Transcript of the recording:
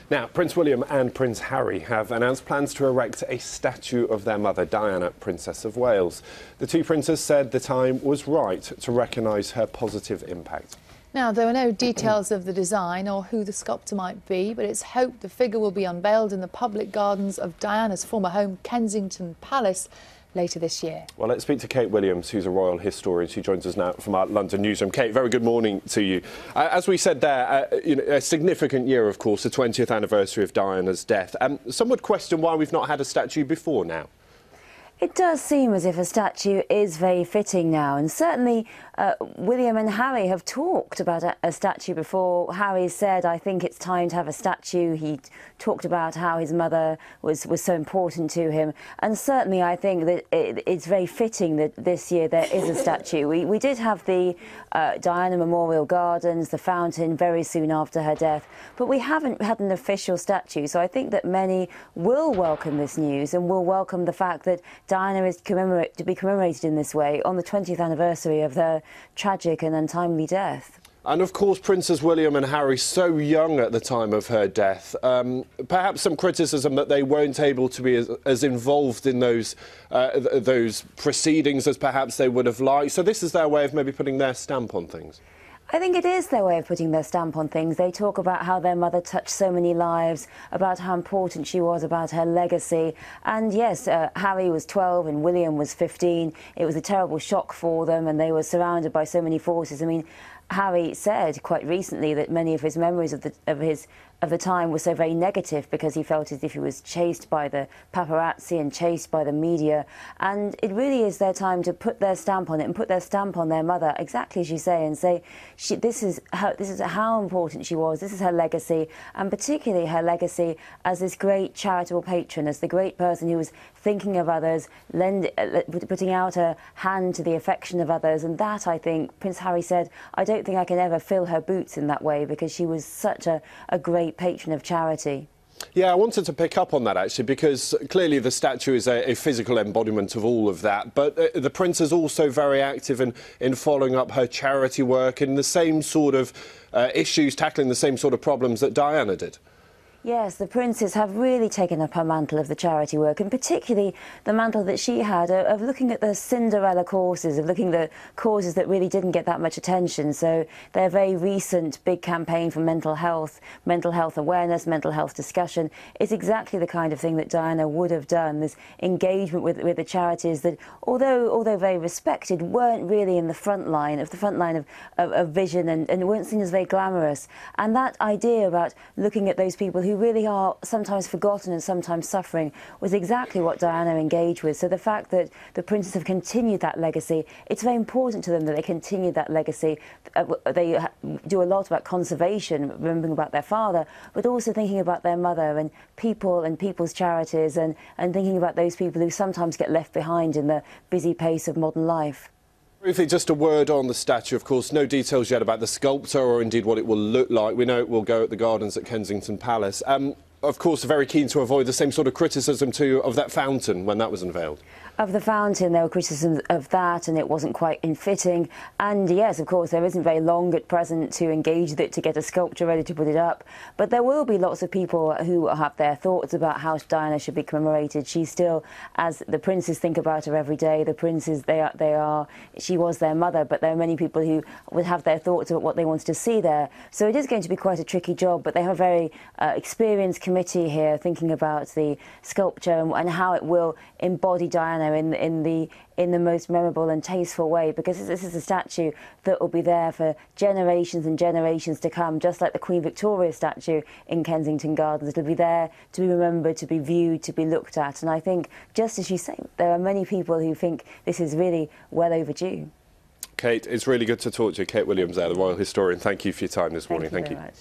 Now, Prince William and Prince Harry have announced plans to erect a statue of their mother, Diana, Princess of Wales. The two princes said the time was right to recognise her positive impact. Now, there are no details of the design or who the sculptor might be, but it's hoped the figure will be unveiled in the public gardens of Diana's former home, Kensington Palace, later this year. Well, let's speak to Kate Williams, who's a royal historian. She joins us now from our London newsroom. Kate, very good morning to you. As we said there, a significant year, of course, the 20th anniversary of Diana's death. Some would question why we've not had a statue before now. It does seem as if a statue is very fitting now, and certainly William and Harry have talked about a statue before. Harry said, I think it's time to have a statue. He talked about how his mother was so important to him, and certainly I think that it's very fitting that this year there is a statue. We did have the Diana Memorial Gardens, the fountain, very soon after her death, but we haven't had an official statue, so I think that many will welcome this news and will welcome the fact that Diana is to be commemorated in this way on the 20th anniversary of their tragic and untimely death. And of course, Princes William and Harry, so young at the time of her death. Perhaps some criticism that they weren't able to be as involved in those proceedings as perhaps they would have liked. So this is their way of maybe putting their stamp on things. I think it is their way of putting their stamp on things. They talk about how their mother touched so many lives, about how important she was, about her legacy. And yes, Harry was 12 and William was 15. It was a terrible shock for them, and they were surrounded by so many forces. I mean, Harry said quite recently that many of his memories of the time were so very negative because he felt as if he was chased by the paparazzi and chased by the media. And it really is their time to put their stamp on it and put their stamp on their mother, exactly as you say, and say this is how important she was. This is her legacy, and particularly her legacy as this great charitable patron, as the great person who was thinking of others, putting out a hand to the affection of others. And that, I think, Prince Harry said, I don't think I can ever fill her boots in that way, because she was such a great patron of charity. Yeah, I wanted to pick up on that, actually, because clearly the statue is a physical embodiment of all of that. But the Prince is also very active in following up her charity work in the same sort of issues, tackling the same sort of problems that Diana did. Yes, the princes have really taken up her mantle of the charity work, and particularly the mantle that she had of looking at the Cinderella causes, of looking at the causes that really didn't get that much attention. So their very recent big campaign for mental health awareness, mental health discussion is exactly the kind of thing that Diana would have done. This engagement with the charities that, although very respected, weren't really in the front line of vision and weren't seen as very glamorous. And that idea about looking at those people who really are sometimes forgotten and sometimes suffering was exactly what Diana engaged with. So the fact that the princes have continued that legacy, it's very important to them that they continue that legacy. They do a lot about conservation, remembering about their father, but also thinking about their mother and people's charities, and thinking about those people who sometimes get left behind in the busy pace of modern life. Briefly, just a word on the statue. Of course, no details yet about the sculptor or indeed what it will look like. We know it will go at the gardens at Kensington Palace. Of course, very keen to avoid the same sort of criticism too of that fountain when that was unveiled. Of the fountain, there were criticisms of that, and it wasn't quite fitting. And yes, of course, there isn't very long at present to engage with it, to get a sculpture ready to put it up. But there will be lots of people who have their thoughts about how Diana should be commemorated. She's still, as the princes think about her every day, the princes, she was their mother, but there are many people who would have their thoughts about what they wanted to see there. So it is going to be quite a tricky job, but they have a very experienced committee here thinking about the sculpture and how it will embody Diana in the most memorable and tasteful way, because this is a statue that will be there for generations and generations to come, just like the Queen Victoria statue in Kensington Gardens. It'll be there to be remembered, to be viewed, to be looked at. And I think, just as you say, there are many people who think this is really well overdue. Kate, it's really good to talk to you. Kate Williams there, the royal historian. Thank you for your time this morning. Thank you very much.